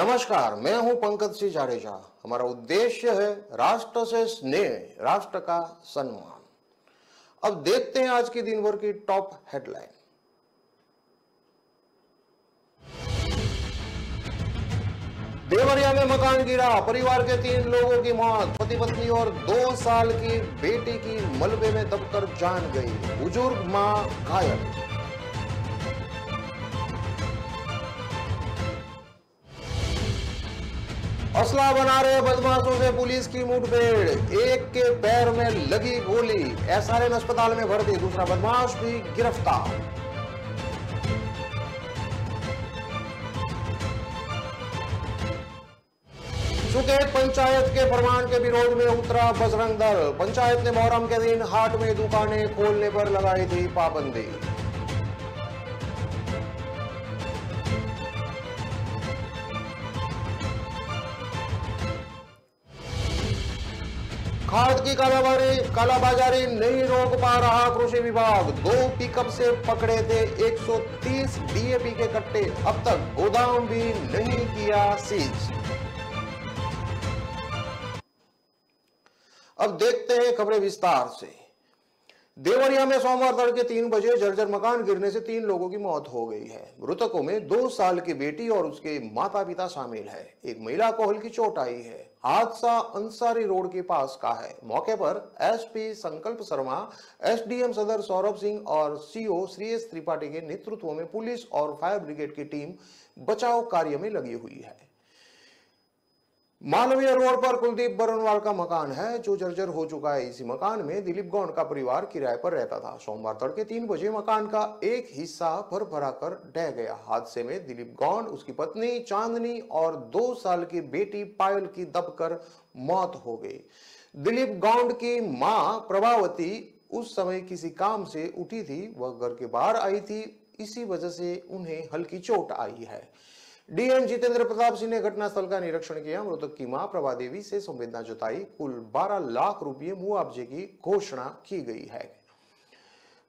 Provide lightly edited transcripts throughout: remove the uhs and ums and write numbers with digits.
नमस्कार, मैं हूं पंकज सिंह जाडेजा। हमारा उद्देश्य है राष्ट्र से स्नेह, राष्ट्र का सम्मान। अब देखते हैं आज के दिन भर की टॉप हेडलाइन। देवरिया में मकान गिरा, परिवार के 3 लोगों की मौत, पति पत्नी और 2 साल की बेटी की मलबे में दबकर जान गई, बुजुर्ग मां घायल। असला बना रहे बदमाशों से पुलिस की मुठभेड़, एक के पैर में लगी गोली, एसआरएन अस्पताल में भर्ती, दूसरा बदमाश भी गिरफ्तार। सुकेत पंचायत के फरमान के विरोध में उतरा बजरंग दल, पंचायत ने मोहर्रम के दिन हाट में दुकानें खोलने पर लगाई थी पाबंदी। खाद की कालाबाजारी नहीं रोक पा रहा कृषि विभाग, 2 पिकअप से पकड़े थे 130 डीएपी के कट्टे, अब तक गोदाम भी नहीं किया सीज। अब देखते हैं खबरें विस्तार से। देवरिया में सोमवार तड़के 3 बजे जर्जर मकान गिरने से 3 लोगों की मौत हो गई है। मृतकों में 2 साल की बेटी और उसके माता पिता शामिल है। एक महिला को हल्की चोट आई है। हादसा अंसारी रोड के पास का है। मौके पर एसपी संकल्प शर्मा, एसडीएम सदर सौरभ सिंह और सीओ श्रीएस त्रिपाठी के नेतृत्व में पुलिस और फायर ब्रिगेड की टीम बचाव कार्य में लगी हुई है। मालवीय रोड पर कुलदीप बरनवाल का मकान है जो जर्जर हो चुका है। इसी मकान में दिलीप गौंड का परिवार किराए पर रहता था। सोमवार तड़के 3 बजे मकान का एक हिस्सा भर भरा कर ढह गया। हादसे में दिलीप गौंड, उसकी पत्नी चांदनी और 2 साल की बेटी पायल की दबकर मौत हो गई। दिलीप गौंड की मां प्रभावती उस समय किसी काम से उठी थी, वह घर के बाहर आई थी, इसी वजह से उन्हें हल्की चोट आई है। डीएम जितेंद्र प्रताप सिंह ने घटनास्थल का निरीक्षण किया। मृतक की मां प्रभा देवी से संवेदना जताई। कुल 12 लाख रुपये मुआवजे की घोषणा की गई है।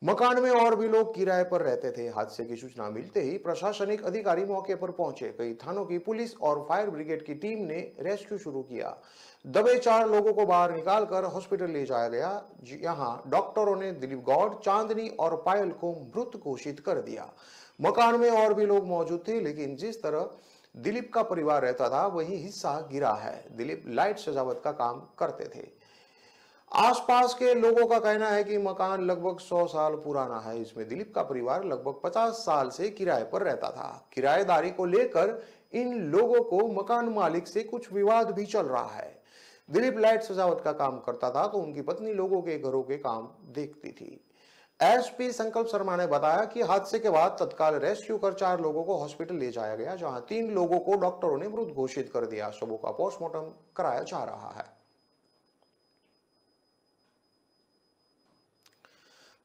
मकान में और भी लोग किराए पर रहते थे। हादसे की सूचना मिलते ही प्रशासनिक अधिकारी मौके पर पहुंचे। कई थानों की पुलिस और फायर ब्रिगेड की टीम ने रेस्क्यू शुरू किया। दबे 4 लोगों को बाहर निकालकर हॉस्पिटल ले जाया गया। यहां डॉक्टरों ने दिलीप गौड़, चांदनी और पायल को मृत घोषित कर दिया। मकान में और भी लोग मौजूद थे, लेकिन जिस तरह दिलीप का परिवार रहता था वही हिस्सा गिरा है। दिलीप लाइट सजावट का काम करते थे। आसपास के लोगों का कहना है कि मकान लगभग 100 साल पुराना है। इसमें दिलीप का परिवार लगभग 50 साल से किराए पर रहता था। किराएदारी को लेकर इन लोगों को मकान मालिक से कुछ विवाद भी चल रहा है। दिलीप लाइट सजावट का काम करता था तो उनकी पत्नी लोगों के घरों के काम देखती थी। एसपी संकल्प शर्मा ने बताया कि हादसे के बाद तत्काल रेस्क्यू कर 4 लोगों को हॉस्पिटल ले जाया गया, जहां 3 लोगों को डॉक्टरों ने मृत घोषित कर दिया। शवों का पोस्टमार्टम कराया जा रहा है।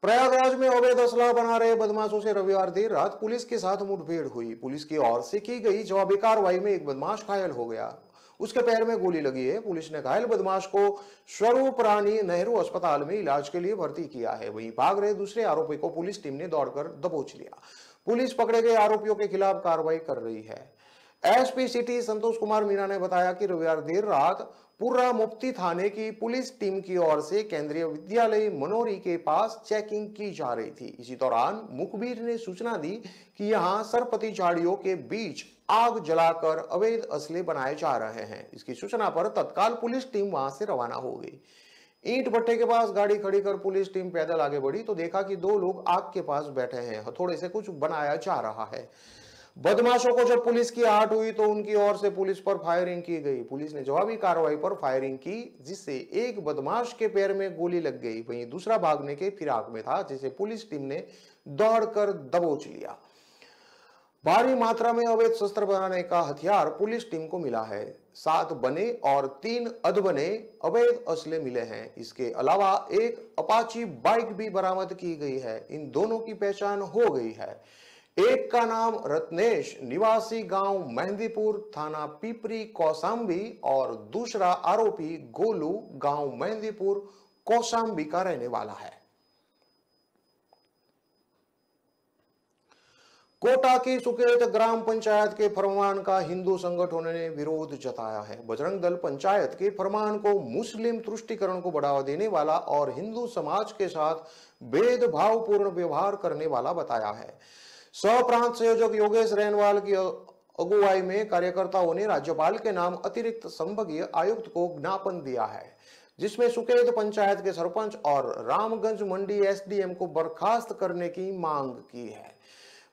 प्रयागराज में अवैध असला बना रहे बदमाशों से रविवार देर रात पुलिस के साथ मुठभेड़ हुई। पुलिस की ओर से की गई जवाबी कार्रवाई में एक बदमाश घायल हो गया। उसके पैर में गोली लगी है। पुलिस ने घायल बदमाश को स्वरूप रानी नेहरू अस्पताल में इलाज के लिए भर्ती किया है। वहीं भाग रहे दूसरे आरोपी को पुलिस टीम ने दौड़कर दबोच लिया। पुलिस पकड़े गए आरोपियों के खिलाफ कार्रवाई कर रही है। एसपी सिटी संतोष कुमार मीणा ने बताया कि रविवार देर रात पूर्रा मुफ्ती थाने की पुलिस टीम की ओर से केंद्रीय विद्यालय मनोरी के पास चेकिंग की जा रही थी। इसी दौरान मुखबिर ने सूचना दी कि यहां सरपति झाड़ियों के बीच आग जलाकर अवैध असले बनाए जा रहे हैं। इसकी सूचना पर तत्काल पुलिस टीम वहां से रवाना हो गई। ईंट भट्टे के पास गाड़ी खड़ी कर पुलिस टीम पैदल आगे बढ़ी तो देखा कि 2 लोग आग के पास बैठे हैं। हथौड़े से कुछ बनाया जा रहा है। बदमाशों को जब पुलिस की आहट हुई तो उनकी ओर से पुलिस पर फायरिंग की गई। पुलिस ने जवाबी कार्रवाई पर फायरिंग की, जिससे एक बदमाश के पैर में गोली लग गई। वहीं दूसरा भागने के फिराक में था, जिसे पुलिस टीम ने दौड़कर दबोच लिया। भारी मात्रा में अवैध शस्त्र बनाने का हथियार पुलिस टीम को मिला है। 7 बने और 3 अधबने अवैध असले मिले हैं। इसके अलावा एक अपाची बाइक भी बरामद की गई है। इन दोनों की पहचान हो गई है। एक का नाम रत्नेश, निवासी गांव मेहंदीपुर, थाना पिपरी कौशाम्बी, और दूसरा आरोपी गोलू, गांव मेहंदीपुर कौशाम्बी का रहने वाला है। कोटा की सुकेत ग्राम पंचायत के फरमान का हिंदू संगठनों ने विरोध जताया है। बजरंग दल पंचायत के फरमान को मुस्लिम तुष्टीकरण को बढ़ावा देने वाला और हिंदू समाज के साथ भेदभावपूर्ण व्यवहार करने वाला बताया है। सह प्रांत संयोजक योगेश रेनवाल की अगुवाई में कार्यकर्ताओं ने राज्यपाल के नाम अतिरिक्त संभागीय आयुक्त को ज्ञापन दिया है, जिसमें सुकेत पंचायत के सरपंच और रामगंज मंडी एसडीएम को बर्खास्त करने की मांग की है।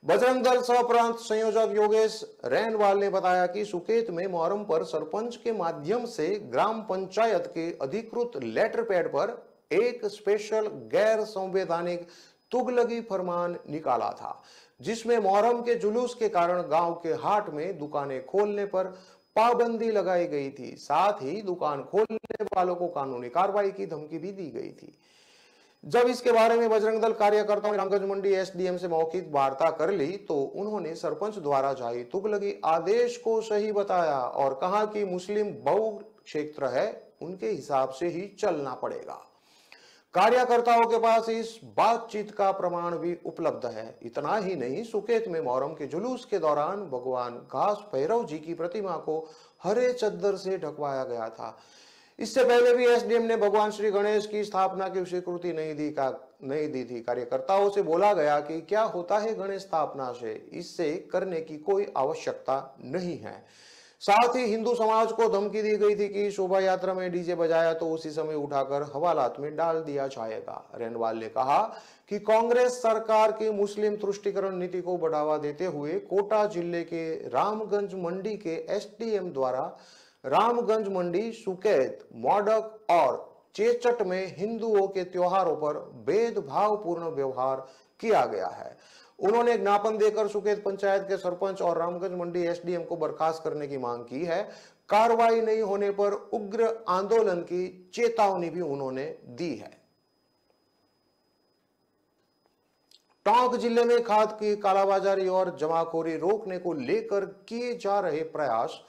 बजरंग दल सह प्रांत संयोजक योगेश रेनवाल ने बताया कि सुकेत में मुहर्रम पर सरपंच के माध्यम से ग्राम पंचायत के अधिकृत लेटर पैड पर एक स्पेशल गैर संवैधानिक तुगलकी फरमान निकाला था, जिसमें मुहर्रम के जुलूस के कारण गांव के हाट में दुकानें खोलने पर पाबंदी लगाई गई थी। साथ ही दुकान खोलने वालों को कानूनी कार्रवाई की धमकी भी दी गई थी। जब इसके बारे में बजरंग दल कार्यकर्ताओं ने रामगंज मंडी एसडीएम से मौखिक वार्ता कर ली तो उन्होंने सरपंच द्वारा जारी तुगलकी आदेश को सही बताया और कहा कि मुस्लिम बहुल क्षेत्र है, उनके हिसाब से ही चलना पड़ेगा। कार्यकर्ताओं के पास इस बातचीत का प्रमाण भी उपलब्ध है। इतना ही नहीं, सुकेत में मुहर्रम के जुलूस के दौरान भगवान घास भैरव जी की प्रतिमा को हरे चद्दर से ढकवाया गया था। इससे पहले भी एसडीएम ने भगवान श्री गणेश की स्थापना की स्वीकृति नहीं दी थी। कार्यकर्ताओं से बोला गया कि क्या होता है गणेश स्थापना से, इससे करने की कोई आवश्यकता नहीं है। साथ ही हिंदू समाज को धमकी दी गई थी कि शोभा यात्रा में डीजे बजाया तो उसी समय उठाकर हवालात में डाल दिया जाएगा। रेनवाल ने कहा कि कांग्रेस सरकार की मुस्लिम तुष्टीकरण नीति को बढ़ावा देते हुए कोटा जिले के रामगंज मंडी के एसडीएम द्वारा रामगंज मंडी, सुकेत, मोडक और चेचट में हिंदुओं के त्योहारों पर भेदभावपूर्ण व्यवहार किया गया है। उन्होंने ज्ञापन देकर सुकेत पंचायत के सरपंच और रामगंज मंडी एसडीएम को बर्खास्त करने की मांग की है। कार्रवाई नहीं होने पर उग्र आंदोलन की चेतावनी भी उन्होंने दी है। टोंक जिले में खाद की कालाबाजारी और जमाखोरी रोकने को लेकर किए जा रहे प्रयास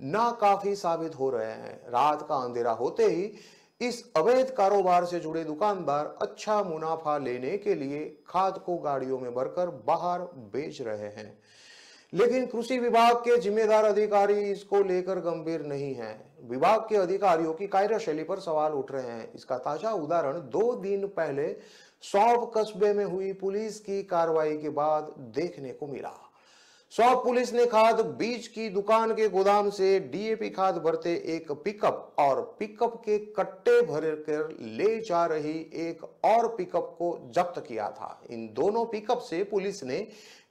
नाकाफी साबित हो रहे हैं। रात का अंधेरा होते ही इस अवैध कारोबार से जुड़े दुकानदार अच्छा मुनाफा लेने के लिए खाद को गाड़ियों में भरकर बाहर बेच रहे हैं, लेकिन कृषि विभाग के जिम्मेदार अधिकारी इसको लेकर गंभीर नहीं हैं। विभाग के अधिकारियों की कार्यशैली पर सवाल उठ रहे हैं। इसका ताजा उदाहरण 2 दिन पहले सौंप कस्बे में हुई पुलिस की कार्रवाई के बाद देखने को मिला। सौंप पुलिस ने खाद बीज की दुकान के गोदाम से डीएपी खाद भरते एक पिकअप और पिकअप के कट्टे भरकर ले जा रही एक और पिकअप को जब्त किया था। इन दोनों पिकअप से पुलिस ने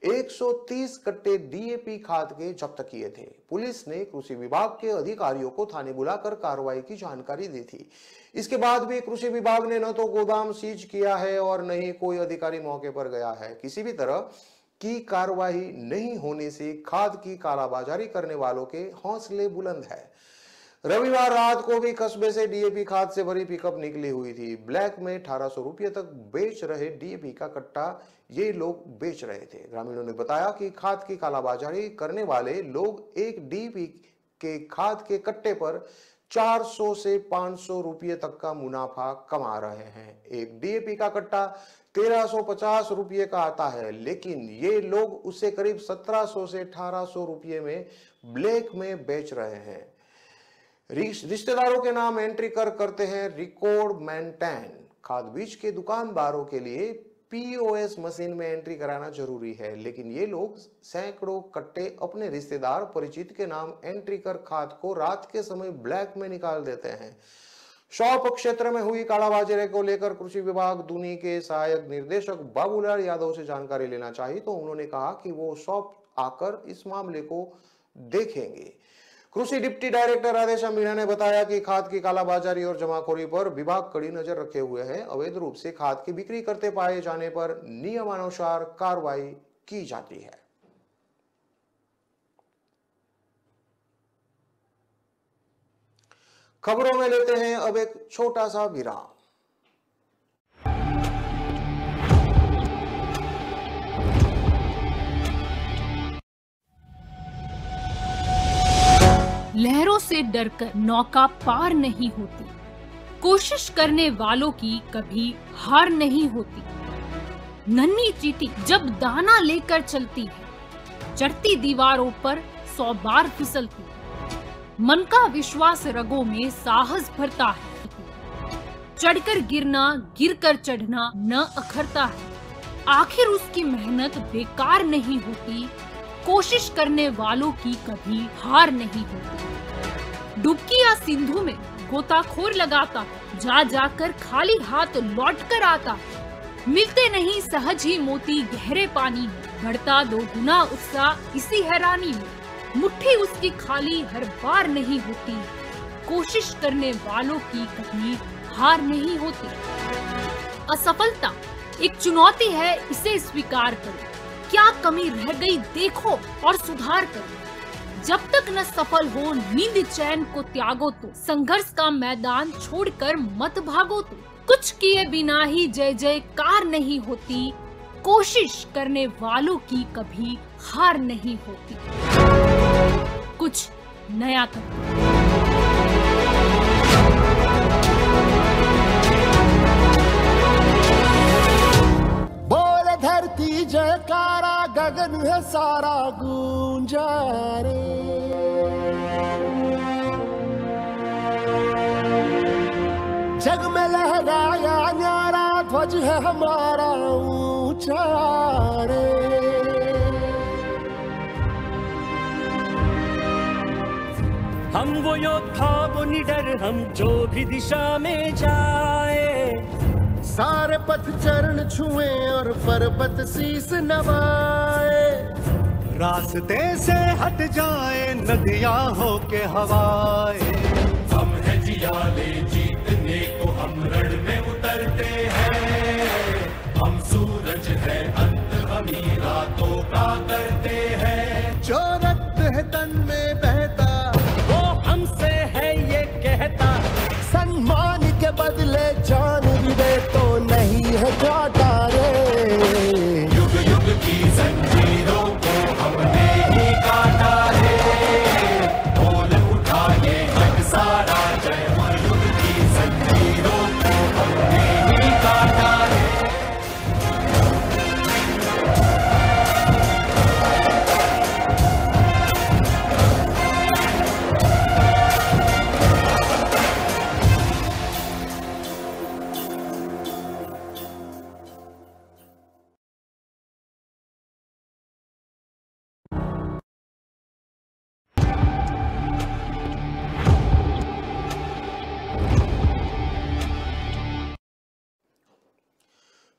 130 कट्टे डीएपी खाद के जब्त किए थे। पुलिस ने कृषि विभाग के अधिकारियों को थाने बुलाकर कार्रवाई की जानकारी दी थी। इसके बाद भी कृषि विभाग ने न तो गोदाम सीज किया है और न ही कोई अधिकारी मौके पर गया है। किसी भी तरह की कार्रवाई नहीं होने से खाद की कालाबाजारी करने वालों के हौसले बुलंद है। रविवार रात को भी कस्बे से डीएपी खाद से भरी पिकअप निकली हुई थी। ब्लैक में 1800 रुपये तक बेच रहे डीएपी का कट्टा ये लोग बेच रहे थे। ग्रामीणों ने बताया कि खाद की कालाबाजारी करने वाले लोग एक डीएपी के खाद के कट्टे पर 400 से 500 रुपये तक का मुनाफा कमा रहे हैं। एक डीएपी का कट्टा 1350 रुपये का आता है, लेकिन ये लोग उसे करीब 1700 से 1800 रुपये में ब्लैक में बेच रहे हैं। रिश्तेदारों के नाम एंट्री करते हैं रिकॉर्ड मेंटेन। खाद बीज के दुकानदारों के लिए पीओएस मशीन में एंट्री कराना जरूरी है, लेकिन ये लोग सैकड़ों कट्टे अपने रिश्तेदार परिचित के नाम एंट्री कर खाद को रात के समय ब्लैक में निकाल देते हैं। सौंप क्षेत्र में हुई कालाबाजारी को लेकर कृषि विभाग दूनी के सहायक निर्देशक बाबूलाल यादव से जानकारी लेना चाहिए तो उन्होंने कहा कि वो सौंप आकर इस मामले को देखेंगे। कृषि डिप्टी डायरेक्टर राधेश्याम मीणा ने बताया कि खाद की कालाबाजारी और जमाखोरी पर विभाग कड़ी नजर रखे हुए है। अवैध रूप से खाद की बिक्री करते पाए जाने पर नियमानुसार कार्रवाई की जाती है। खबरों में लेते हैं अब एक छोटा सा विराम। लहरों से डरकर नौका पार नहीं होती, कोशिश करने वालों की कभी हार नहीं होती। नन्ही चींटी जब दाना लेकर चलती है चढ़ती दीवारों पर 100 बार फिसलती। मन का विश्वास रगों में साहस भरता है। चढ़कर गिरना, गिरकर चढ़ना न अखरता है। आखिर उसकी मेहनत बेकार नहीं होती। कोशिश करने वालों की कभी हार नहीं होती। डुबकी या सिंधु में गोताखोर लगाता, जा जाकर खाली हाथ लौट कर आता। मिलते नहीं सहज ही मोती गहरे पानी में, बढ़ता 2 गुना उत्साह इसी हैरानी में। मुट्ठी उसकी खाली हर बार नहीं होती। कोशिश करने वालों की कभी हार नहीं होती। असफलता एक चुनौती है, इसे स्वीकार करो। क्या कमी रह गई देखो और सुधार करो। जब तक न सफल हो नींद चैन को त्यागो तो, संघर्ष का मैदान छोड़कर मत भागो तो। कुछ किए बिना ही जय जयकार नहीं होती। कोशिश करने वालों की कभी हार नहीं होती। कुछ नया करो। धरती जयकारा, गगन है सारा गूंजा रे। जग में लहराया न्यारा ध्वज है हमारा ऊंचा रे। हम वो योद्धा वो निडर, हम जो भी दिशा में जाए। सारे पथ चरण छुए और पर्वत शीस नवाए। रास्ते से हट जाए नदियां होके हवाए। हम है जियाले जीतने को, हम रण में उतरते हैं। हम सूरज है अंत, हम ही रातों का करते हैं। जो रक्त है तन में बहता, वो हमसे है ये कहता। सम्मान के बदले जान भी दे तो नहीं है घाटा रे। युग युग की जंजीरों को हमने ही काटा रे। बोल उठा ये जग सारा, जय हो युग की जंजीरों को हमने ही काटा रे।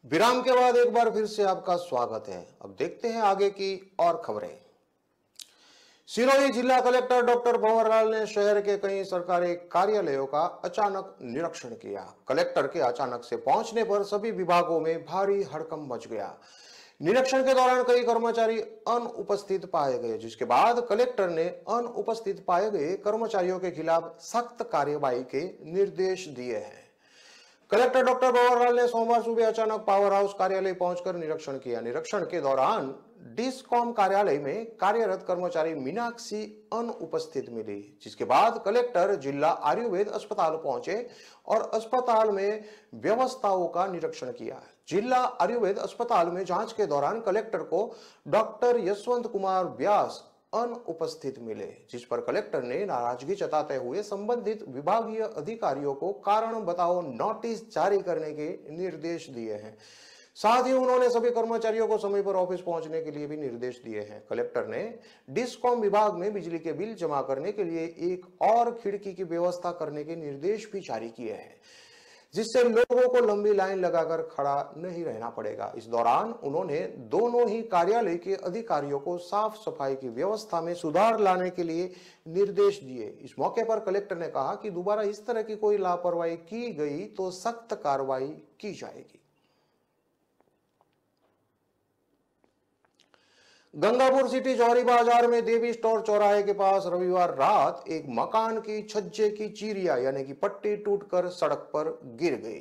विराम के बाद एक बार फिर से आपका स्वागत है। अब देखते हैं आगे की और खबरें। सिरोही जिला कलेक्टर डॉक्टर भंवरलाल ने शहर के कई सरकारी कार्यालयों का अचानक निरीक्षण किया। कलेक्टर के अचानक से पहुंचने पर सभी विभागों में भारी हड़कंप मच गया। निरीक्षण के दौरान कई कर्मचारी अनुपस्थित पाए गए, जिसके बाद कलेक्टर ने अनुपस्थित पाए गए कर्मचारियों के खिलाफ सख्त कार्रवाई के निर्देश दिए हैं। कलेक्टर डॉक्टर भंवरलाल ने सोमवार सुबह अचानक पावर हाउस कार्यालय पहुंचकर निरीक्षण किया। निरीक्षण के दौरान डिस्कॉम कार्यालय में कार्यरत कर्मचारी मीनाक्षी अनुपस्थित मिली, जिसके बाद कलेक्टर जिला आयुर्वेद अस्पताल पहुंचे और अस्पताल में व्यवस्थाओं का निरीक्षण किया। जिला आयुर्वेद अस्पताल में जांच के दौरान कलेक्टर को डॉक्टर यशवंत कुमार व्यास अनुपस्थित मिले, जिस पर कलेक्टर ने नाराजगी जताते हुए संबंधित विभागीय अधिकारियों को कारण बताओ नोटिस जारी करने के निर्देश दिए हैं। साथ ही उन्होंने सभी कर्मचारियों को समय पर ऑफिस पहुंचने के लिए भी निर्देश दिए हैं। कलेक्टर ने डिस्कॉम विभाग में बिजली के बिल जमा करने के लिए एक और खिड़की की व्यवस्था करने के निर्देश भी जारी किए हैं, जिससे लोगों को लंबी लाइन लगाकर खड़ा नहीं रहना पड़ेगा। इस दौरान उन्होंने दोनों ही कार्यालय के अधिकारियों को साफ सफाई की व्यवस्था में सुधार लाने के लिए निर्देश दिए। इस मौके पर कलेक्टर ने कहा कि दोबारा इस तरह की कोई लापरवाही की गई तो सख्त कार्रवाई की जाएगी। गंगापुर सिटी जौहरी बाजार में देवी स्टोर चौराहे के पास रविवार रात एक मकान की छज्जे की चीरिया यानी कि पट्टी टूटकर सड़क पर गिर गई।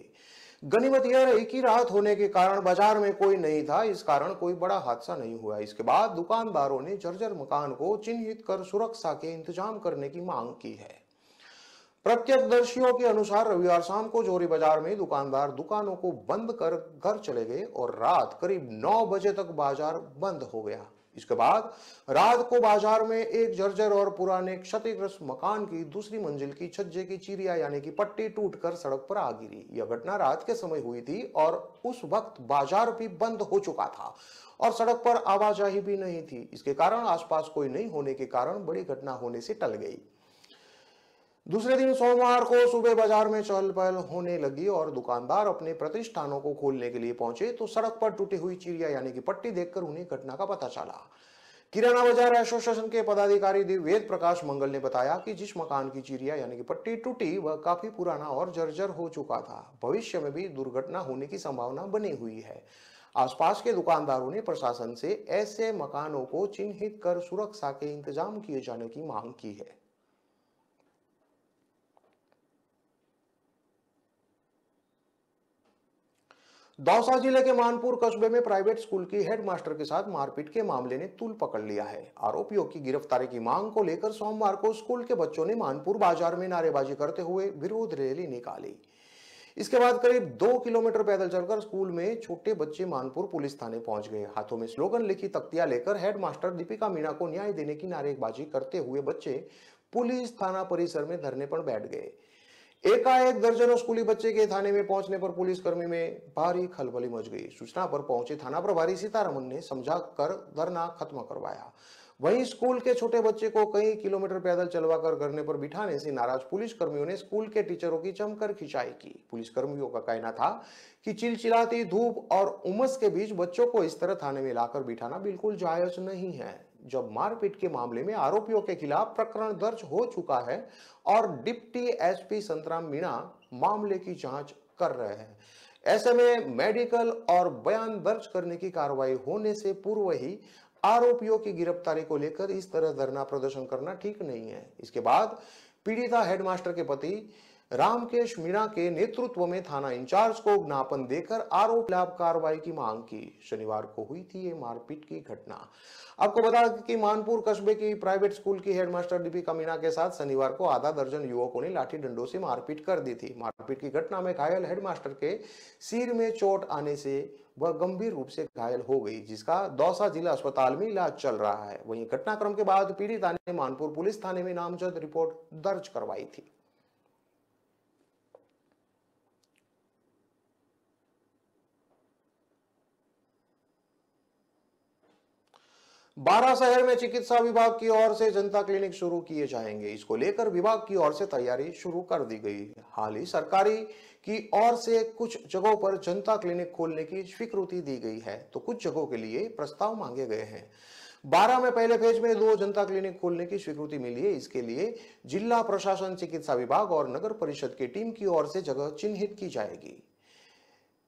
गनीमत यह रही कि रात होने के कारण बाजार में कोई नहीं था, इस कारण कोई बड़ा हादसा नहीं हुआ। इसके बाद दुकानदारों ने जर्जर मकान को चिन्हित कर सुरक्षा के इंतजाम करने की मांग की है। प्रत्यक्षदर्शियों के अनुसार रविवार शाम को जौहरी बाजार में दुकानदार दुकानों को बंद कर घर चले गए और रात करीब 9 बजे तक बाजार बंद हो गया। इसके बाद रात को बाजार में एक जर्जर और पुराने क्षतिग्रस्त मकान की दूसरी मंजिल की छज्जे की चिरिया यानी कि पट्टी टूटकर सड़क पर आ गिरी। यह घटना रात के समय हुई थी और उस वक्त बाजार भी बंद हो चुका था और सड़क पर आवाजाही भी नहीं थी। इसके कारण आसपास कोई नहीं होने के कारण बड़ी घटना होने से टल गई। दूसरे दिन सोमवार को सुबह बाजार में चहल पहल होने लगी और दुकानदार अपने प्रतिष्ठानों को खोलने के लिए पहुंचे तो सड़क पर टूटी हुई चिड़िया यानी कि पट्टी देखकर उन्हें घटना का पता चला। किराना बाजार एसोसिएशन के पदाधिकारी वेद प्रकाश मंगल ने बताया कि जिस मकान की चिड़िया यानी कि पट्टी टूटी वह काफी पुराना और जर्जर हो चुका था। भविष्य में भी दुर्घटना होने की संभावना बनी हुई है। आसपास के दुकानदारों ने प्रशासन से ऐसे मकानों को चिन्हित कर सुरक्षा के इंतजाम किए जाने की मांग की है। दौसा जिले के मानपुर कस्बे में प्राइवेट स्कूल की हेडमास्टर के साथ मारपीट के मामले ने तूल पकड़ लिया है। आरोपियों की गिरफ्तारी की मांग को लेकर सोमवार को स्कूल के बच्चों ने मानपुर बाजार में नारेबाजी करते हुए विरोध रैली निकाली। इसके बाद करीब 2 किलोमीटर पैदल चलकर स्कूल में छोटे बच्चे मानपुर पुलिस थाने पहुंच गए। हाथों में स्लोगन लिखी तख्तियां लेकर हेडमास्टर दीपिका मीणा को न्याय देने की नारेबाजी करते हुए बच्चे पुलिस थाना परिसर में धरने पर बैठ गए। एकाएक दर्जनों स्कूली बच्चे के थाने में पहुंचने पर पुलिसकर्मी में भारी खलबली मच गई। सूचना पर पहुंचे थाना प्रभारी सीतारमन ने समझा कर धरना खत्म करवाया। वहीं स्कूल के छोटे बच्चे को कई किलोमीटर पैदल चलवाकर धरने पर बिठाने से नाराज पुलिसकर्मियों ने स्कूल के टीचरों की जमकर खिंचाई की। पुलिसकर्मियों का कहना था कि चिलचिलाती धूप और उमस के बीच बच्चों को इस तरह थाने में लाकर बिठाना बिल्कुल जायज नहीं है। जब मारपीट के मामले में आरोपियों के खिलाफ प्रकरण दर्ज हो चुका है और डिप्टी एसपी संतराम मीणा मामले की जांच कर रहे हैं, ऐसे में मेडिकल और बयान दर्ज करने की कार्रवाई होने से पूर्व ही आरोपियों की गिरफ्तारी को लेकर इस तरह धरना प्रदर्शन करना ठीक नहीं है। इसके बाद पीड़िता हेडमास्टर के पति रामकेश मीणा के नेतृत्व में थाना इंचार्ज को ज्ञापन देकर आरोप खिलाफ कार्रवाई की मांग की। शनिवार को हुई थी ये मारपीट की घटना। आपको बता दें कि मानपुर कस्बे की प्राइवेट स्कूल की हेडमास्टर दीपिका मीणा के साथ शनिवार को आधा दर्जन युवकों ने लाठी डंडों से मारपीट कर दी थी। मारपीट की घटना में घायल हेडमास्टर के सिर में चोट आने से वह गंभीर रूप से घायल हो गई, जिसका दौसा जिला अस्पताल में इलाज चल रहा है। वहीं घटनाक्रम के बाद पीड़िता ने मानपुर पुलिस थाने में नामजद रिपोर्ट दर्ज करवाई थी। 12 शहर में चिकित्सा विभाग की ओर से जनता क्लिनिक शुरू किए जाएंगे। इसको लेकर विभाग की ओर से तैयारी शुरू कर दी गई है। हाल ही सरकारी की ओर से कुछ जगहों पर जनता क्लिनिक खोलने की स्वीकृति दी गई है, तो कुछ जगहों के लिए प्रस्ताव मांगे गए हैं। 12 में पहले फेज में 2 जनता क्लिनिक खोलने की स्वीकृति मिली है। इसके लिए जिला प्रशासन, चिकित्सा विभाग और नगर परिषद की टीम की ओर से जगह चिन्हित की जाएगी।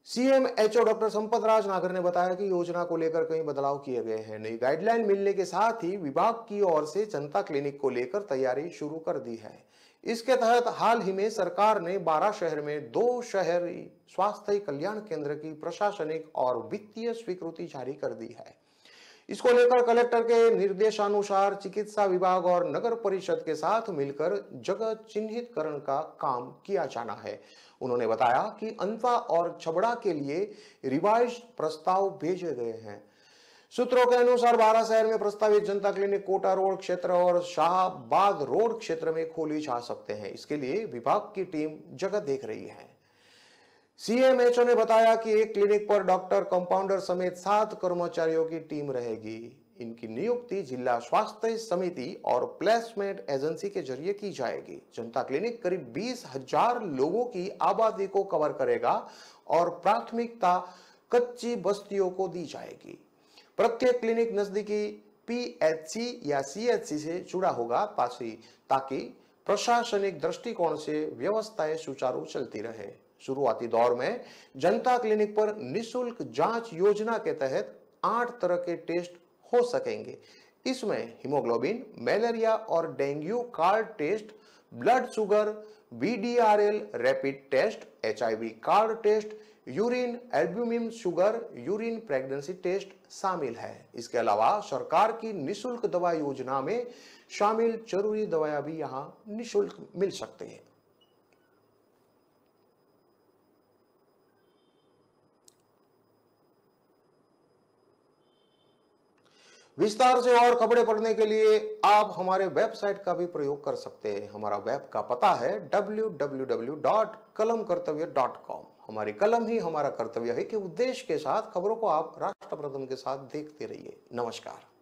सीएमएचओ डॉक्टर संपत राज नागर ने बताया कि योजना को लेकर कई बदलाव किए गए हैं। नई गाइडलाइन मिलने के साथ ही विभाग की ओर से जनता क्लिनिक को लेकर तैयारी शुरू कर दी है। इसके तहत हाल ही में सरकार ने 12 शहर में 2 शहरी स्वास्थ्य कल्याण केंद्र की प्रशासनिक और वित्तीय स्वीकृति जारी कर दी है। इसको लेकर कलेक्टर के निर्देशानुसार चिकित्सा विभाग और नगर परिषद के साथ मिलकर जगह चिन्हितकरण का काम किया जाना है। उन्होंने बताया कि अंता और छबड़ा के लिए रिवाइज प्रस्ताव भेजे गए हैं। सूत्रों के अनुसार 12 शहर में प्रस्तावित जनता क्लिनिक कोटा रोड क्षेत्र और शाहबाद रोड क्षेत्र में खोली जा सकते हैं। इसके लिए विभाग की टीम जगह देख रही है। सीएमएचओ ने बताया कि एक क्लिनिक पर डॉक्टर, कंपाउंडर समेत 7 कर्मचारियों की टीम रहेगी। इनकी नियुक्ति जिला स्वास्थ्य समिति और प्लेसमेंट एजेंसी के जरिए की जाएगी। जनता क्लिनिक करीब 20,000 लोगों की आबादी को कवर करेगा और प्राथमिकता कच्ची बस्तियों को दी जाएगी। प्रत्येक क्लिनिक नजदीकी पीएचसी या सीएचसी से जुड़ा होगा ताकि प्रशासनिक दृष्टिकोण से व्यवस्थाएं सुचारू चलती रहे। शुरुआती दौर में जनता क्लिनिक पर निशुल्क जांच योजना के तहत 8 तरह के टेस्ट हो सकेंगे। इसमें हीमोग्लोबिन, मलेरिया और dengue card test, blood sugar, VDRL rapid test, HIV card test, urine albumin sugar, urine pregnancy test शामिल है। इसके अलावा सरकार की निशुल्क दवा योजना में शामिल जरूरी दवाएं भी यहां निशुल्क मिल सकती है। विस्तार से और खबरें पढ़ने के लिए आप हमारे वेबसाइट का भी प्रयोग कर सकते हैं। हमारा वेब का पता है www.kalamkartavya.com। हमारी कलम ही हमारा कर्तव्य है कि उद्देश्य के साथ खबरों को आप राष्ट्र प्रथम के साथ देखते रहिए। नमस्कार।